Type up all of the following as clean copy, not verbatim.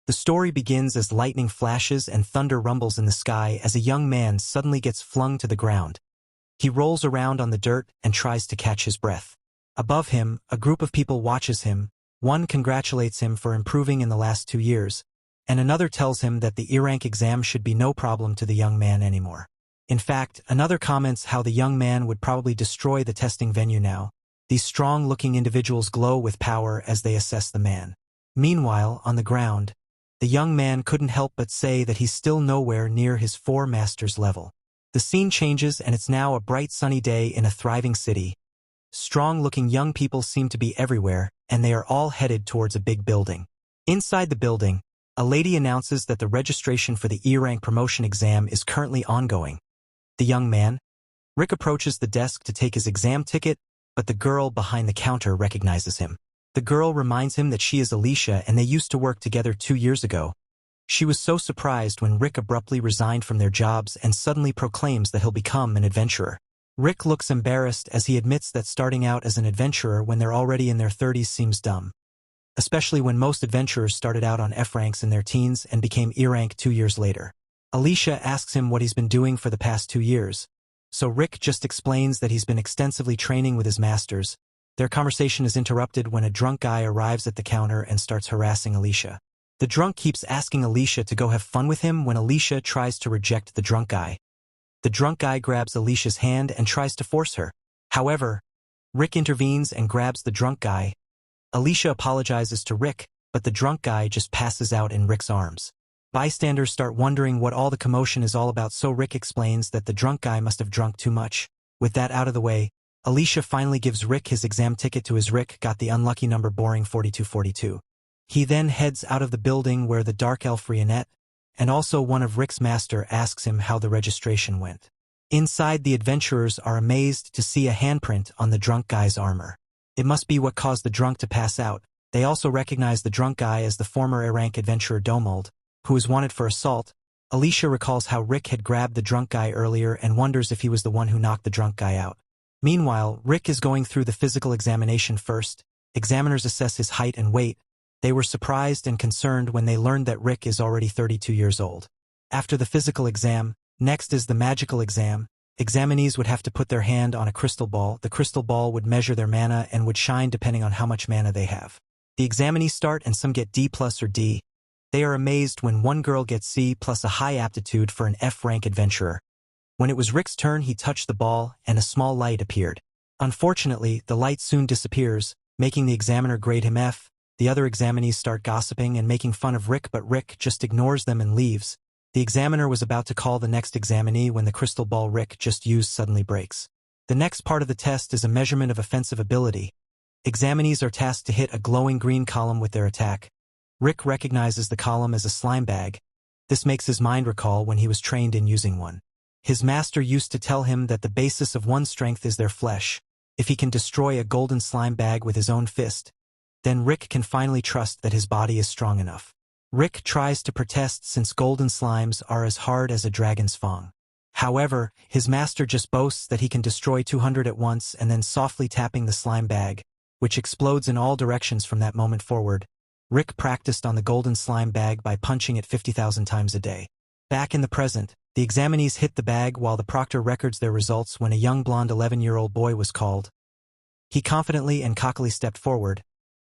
The story begins as lightning flashes and thunder rumbles in the sky as a young man suddenly gets flung to the ground. He rolls around on the dirt and tries to catch his breath. Above him, a group of people watches him. One congratulates him for improving in the last 2 years, and another tells him that the E-rank exam should be no problem to the young man anymore. In fact, another comments how the young man would probably destroy the testing venue now. These strong-looking individuals glow with power as they assess the man. Meanwhile, on the ground, the young man couldn't help but say that he's still nowhere near his 4 masters level. The scene changes and it's now a bright sunny day in a thriving city. Strong-looking young people seem to be everywhere, and they are all headed towards a big building. Inside the building, a lady announces that the registration for the E-rank promotion exam is currently ongoing. The young man, Rick, approaches the desk to take his exam ticket, but the girl behind the counter recognizes him. The girl reminds him that she is Alicia and they used to work together 2 years ago. She was so surprised when Rick abruptly resigned from their jobs and suddenly proclaims that he'll become an adventurer. Rick looks embarrassed as he admits that starting out as an adventurer when they're already in their 30s seems dumb. Especially when most adventurers started out on F ranks in their teens and became E-rank 2 years later. Alicia asks him what he's been doing for the past 2 years. So Rick just explains that he's been extensively training with his masters. Their conversation is interrupted when a drunk guy arrives at the counter and starts harassing Alicia. The drunk keeps asking Alicia to go have fun with him when Alicia tries to reject the drunk guy. The drunk guy grabs Alicia's hand and tries to force her. However, Rick intervenes and grabs the drunk guy. Alicia apologizes to Rick, but the drunk guy just passes out in Rick's arms. Bystanders start wondering what all the commotion is all about, so Rick explains that the drunk guy must have drunk too much. With that out of the way, Alicia finally gives Rick his exam ticket to his Rick got the unlucky number boring 4242. He then heads out of the building where the dark elf Reanette, and also one of Rick's master, asks him how the registration went. Inside, the adventurers are amazed to see a handprint on the drunk guy's armor. It must be what caused the drunk to pass out. They also recognize the drunk guy as the former A-rank adventurer Domold, who is wanted for assault. Alicia recalls how Rick had grabbed the drunk guy earlier and wonders if he was the one who knocked the drunk guy out. Meanwhile, Rick is going through the physical examination first. Examiners assess his height and weight. They were surprised and concerned when they learned that Rick is already 32 years old. After the physical exam, next is the magical exam. Examinees would have to put their hand on a crystal ball. The crystal ball would measure their mana and would shine depending on how much mana they have. The examinees start and some get D+ or D. They are amazed when one girl gets C+ a high aptitude for an F-rank adventurer. When it was Rick's turn, he touched the ball and a small light appeared. Unfortunately, the light soon disappears, making the examiner grade him F. The other examinees start gossiping and making fun of Rick, but Rick just ignores them and leaves. The examiner was about to call the next examinee when the crystal ball Rick just used suddenly breaks. The next part of the test is a measurement of offensive ability. Examinees are tasked to hit a glowing green column with their attack. Rick recognizes the column as a slime bag. This makes his mind recall when he was trained in using one. His master used to tell him that the basis of one's strength is their flesh. If he can destroy a golden slime bag with his own fist, then Rick can finally trust that his body is strong enough. Rick tries to protest since golden slimes are as hard as a dragon's fang. However, his master just boasts that he can destroy 200 at once and then softly tapping the slime bag, which explodes in all directions from that moment forward. Rick practiced on the golden slime bag by punching it 50,000 times a day. Back in the present, the examinees hit the bag while the proctor records their results when a young blonde 11-year-old boy was called. He confidently and cockily stepped forward.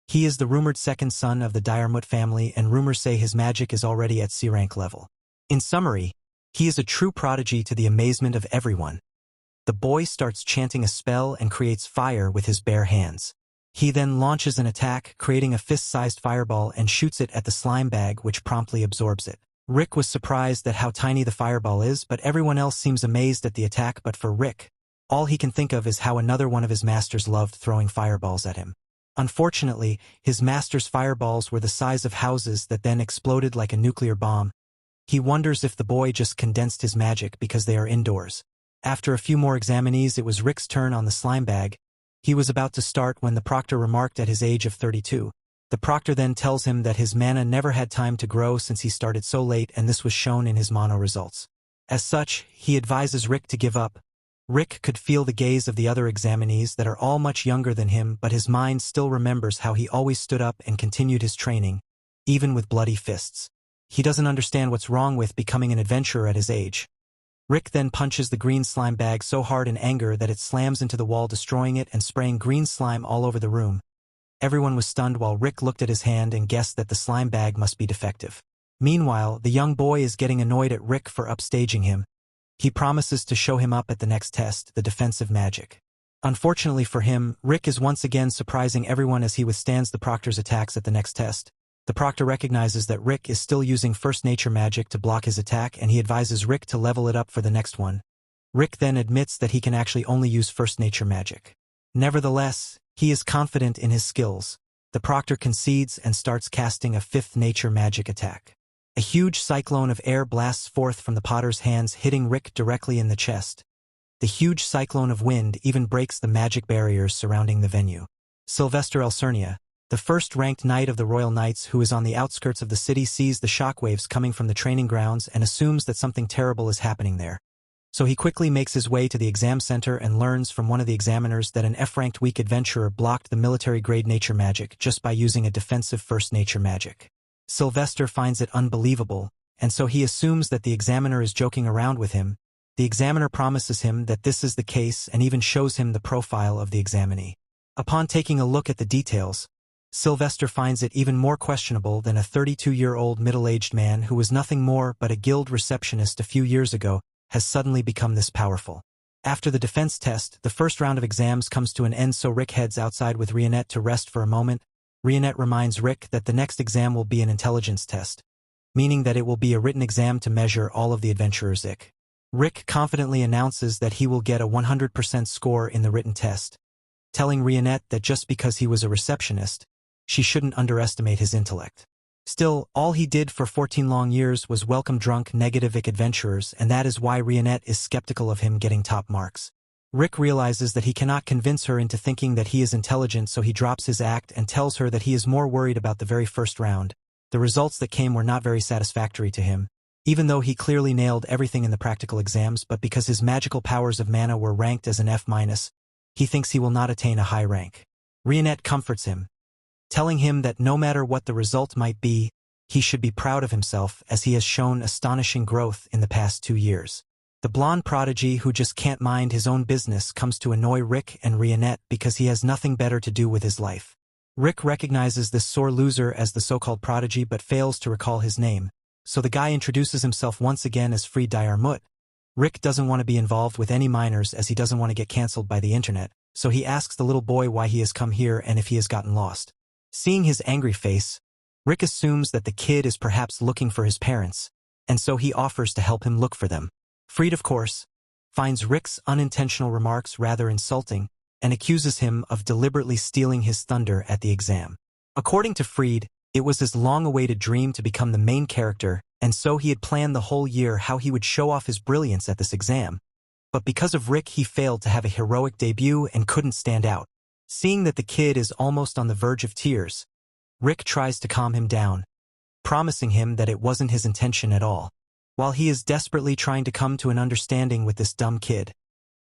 He is the rumored second son of the Diarmuit family, and rumors say his magic is already at C-rank level. In summary, he is a true prodigy to the amazement of everyone. The boy starts chanting a spell and creates fire with his bare hands. He then launches an attack, creating a fist-sized fireball and shoots it at the slime bag, which promptly absorbs it. Rick was surprised at how tiny the fireball is, but everyone else seems amazed at the attack. But for Rick, all he can think of is how another one of his masters loved throwing fireballs at him. Unfortunately, his master's fireballs were the size of houses that then exploded like a nuclear bomb. He wonders if the boy just condensed his magic because they are indoors. After a few more examinees, it was Rick's turn on the slime bag. He was about to start when the proctor remarked at his age of 32. The proctor then tells him that his mana never had time to grow since he started so late, and this was shown in his mono results. As such, he advises Rick to give up. Rick could feel the gaze of the other examinees that are all much younger than him, but his mind still remembers how he always stood up and continued his training. even with bloody fists. He doesn't understand what's wrong with becoming an adventurer at his age. Rick then punches the green slime bag so hard in anger that it slams into the wall, destroying it and spraying green slime all over the room. Everyone was stunned while Rick looked at his hand and guessed that the slime bag must be defective. Meanwhile, the young boy is getting annoyed at Rick for upstaging him. He promises to show him up at the next test, the defensive magic. Unfortunately for him, Rick is once again surprising everyone as he withstands the proctor's attacks at the next test. The proctor recognizes that Rick is still using first nature magic to block his attack, and he advises Rick to level it up for the next one. Rick then admits that he can actually only use first nature magic. Nevertheless, he is confident in his skills. The proctor concedes and starts casting a fifth nature magic attack. A huge cyclone of air blasts forth from the potter's hands, hitting Rick directly in the chest. The huge cyclone of wind even breaks the magic barriers surrounding the venue. Sylvester Elcernia, the first-ranked knight of the Royal Knights who is on the outskirts of the city, sees the shockwaves coming from the training grounds and assumes that something terrible is happening there. So he quickly makes his way to the exam center and learns from one of the examiners that an F-ranked weak adventurer blocked the military-grade nature magic just by using a defensive first nature magic. Sylvester finds it unbelievable, and so he assumes that the examiner is joking around with him. The examiner promises him that this is the case and even shows him the profile of the examinee. Upon taking a look at the details, Sylvester finds it even more questionable than a 32-year-old middle-aged man who was nothing more but a guild receptionist a few years ago has suddenly become this powerful. After the defense test, the first round of exams comes to an end, so Rick heads outside with Reanette to rest for a moment. Reanette reminds Rick that the next exam will be an intelligence test, meaning that it will be a written exam to measure all of the adventurer's IQ. Rick confidently announces that he will get a 100% score in the written test, telling Reanette that just because he was a receptionist, she shouldn't underestimate his intellect. Still, all he did for 14 long years was welcome drunk negative IQ adventurers, and that is why Reanette is skeptical of him getting top marks. Rick realizes that he cannot convince her into thinking that he is intelligent, so he drops his act and tells her that he is more worried about the very first round. The results that came were not very satisfactory to him, even though he clearly nailed everything in the practical exams, but because his magical powers of mana were ranked as an F-, he thinks he will not attain a high rank. Reanette comforts him, telling him that no matter what the result might be, he should be proud of himself as he has shown astonishing growth in the past 2 years. The blonde prodigy who just can't mind his own business comes to annoy Rick and Reanette because he has nothing better to do with his life. Rick recognizes this sore loser as the so-called prodigy but fails to recall his name, so the guy introduces himself once again as Freed Diarmuit. Rick doesn't want to be involved with any minors as he doesn't want to get cancelled by the internet, so he asks the little boy why he has come here and if he has gotten lost. Seeing his angry face, Rick assumes that the kid is perhaps looking for his parents, and so he offers to help him look for them. Freed, of course, finds Rick's unintentional remarks rather insulting and accuses him of deliberately stealing his thunder at the exam. According to Freed, it was his long-awaited dream to become the main character, and so he had planned the whole year how he would show off his brilliance at this exam. But because of Rick, he failed to have a heroic debut and couldn't stand out. Seeing that the kid is almost on the verge of tears, Rick tries to calm him down, promising him that it wasn't his intention at all. While he is desperately trying to come to an understanding with this dumb kid,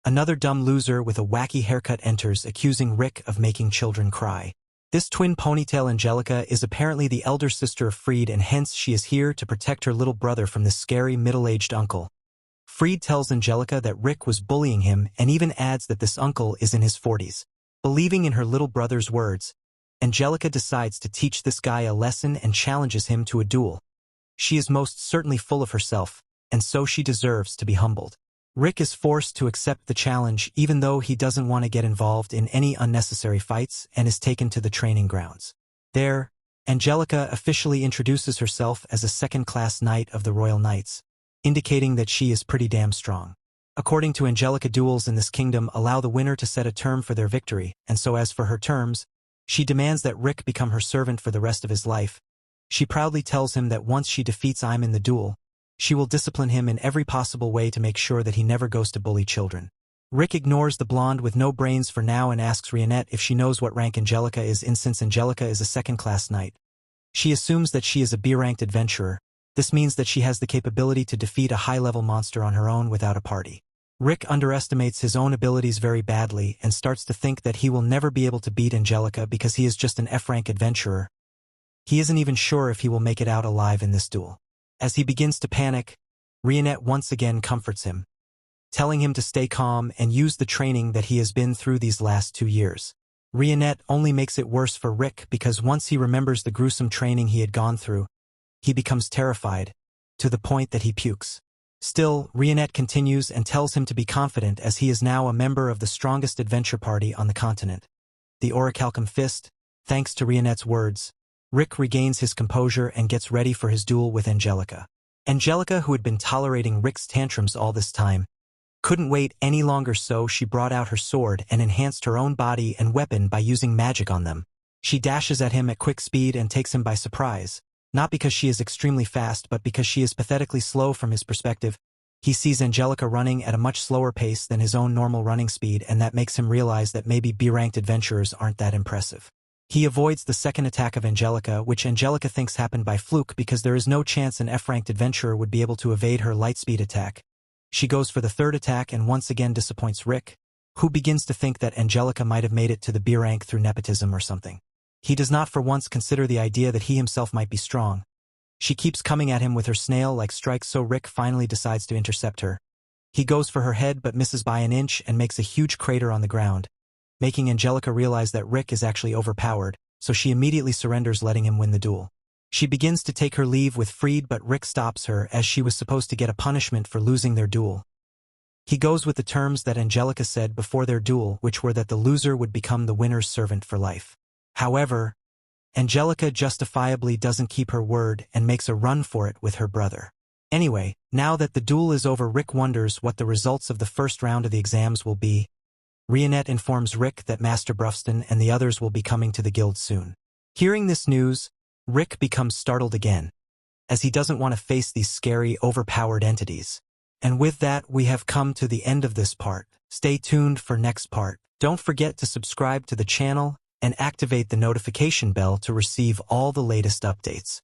another dumb loser with a wacky haircut enters, accusing Rick of making children cry. This twin ponytail Angelica is apparently the elder sister of Freed, and hence she is here to protect her little brother from this scary middle-aged uncle. Freed tells Angelica that Rick was bullying him and even adds that this uncle is in his 40s. Believing in her little brother's words, Angelica decides to teach this guy a lesson and challenges him to a duel. She is most certainly full of herself, and so she deserves to be humbled. Rick is forced to accept the challenge even though he doesn't want to get involved in any unnecessary fights and is taken to the training grounds. There, Angelica officially introduces herself as a second-class knight of the Royal Knights, indicating that she is pretty damn strong. According to Angelica, duels in this kingdom allow the winner to set a term for their victory, and so as for her terms, she demands that Rick become her servant for the rest of his life. She proudly tells him that once she defeats him in the duel, she will discipline him in every possible way to make sure that he never goes to bully children. Rick ignores the blonde with no brains for now and asks Reanette if she knows what rank Angelica is in, since Angelica is a second-class knight. She assumes that she is a B-ranked adventurer. This means that she has the capability to defeat a high-level monster on her own without a party. Rick underestimates his own abilities very badly and starts to think that he will never be able to beat Angelica because he is just an F-rank adventurer. He isn't even sure if he will make it out alive in this duel. As he begins to panic, Reanette once again comforts him, telling him to stay calm and use the training that he has been through these last 2 years. Reanette only makes it worse for Rick because once he remembers the gruesome training he had gone through, he becomes terrified, to the point that he pukes. Still, Reanette continues and tells him to be confident as he is now a member of the strongest adventure party on the continent, the Orichalcum Fist. Thanks to Reanette's words, Rick regains his composure and gets ready for his duel with Angelica. Angelica, who had been tolerating Rick's tantrums all this time, couldn't wait any longer, so she brought out her sword and enhanced her own body and weapon by using magic on them. She dashes at him at quick speed and takes him by surprise, not because she is extremely fast but because she is pathetically slow from his perspective. He sees Angelica running at a much slower pace than his own normal running speed, and that makes him realize that maybe B-ranked adventurers aren't that impressive. He avoids the second attack of Angelica, which Angelica thinks happened by fluke because there is no chance an F-ranked adventurer would be able to evade her light-speed attack. She goes for the third attack and once again disappoints Rick, who begins to think that Angelica might have made it to the B rank through nepotism or something. He does not for once consider the idea that he himself might be strong. She keeps coming at him with her snail-like strikes, so Rick finally decides to intercept her. He goes for her head but misses by an inch and makes a huge crater on the ground, making Angelica realize that Rick is actually overpowered, so she immediately surrenders, letting him win the duel. She begins to take her leave with Freed, but Rick stops her as she was supposed to get a punishment for losing their duel. He goes with the terms that Angelica said before their duel, which were that the loser would become the winner's servant for life. However, Angelica justifiably doesn't keep her word and makes a run for it with her brother. Anyway, now that the duel is over, Rick wonders what the results of the first round of the exams will be. Reanette informs Rick that Master Brufston and the others will be coming to the guild soon. Hearing this news, Rick becomes startled again, as he doesn't want to face these scary, overpowered entities. And with that, we have come to the end of this part. Stay tuned for next part. Don't forget to subscribe to the channel and activate the notification bell to receive all the latest updates.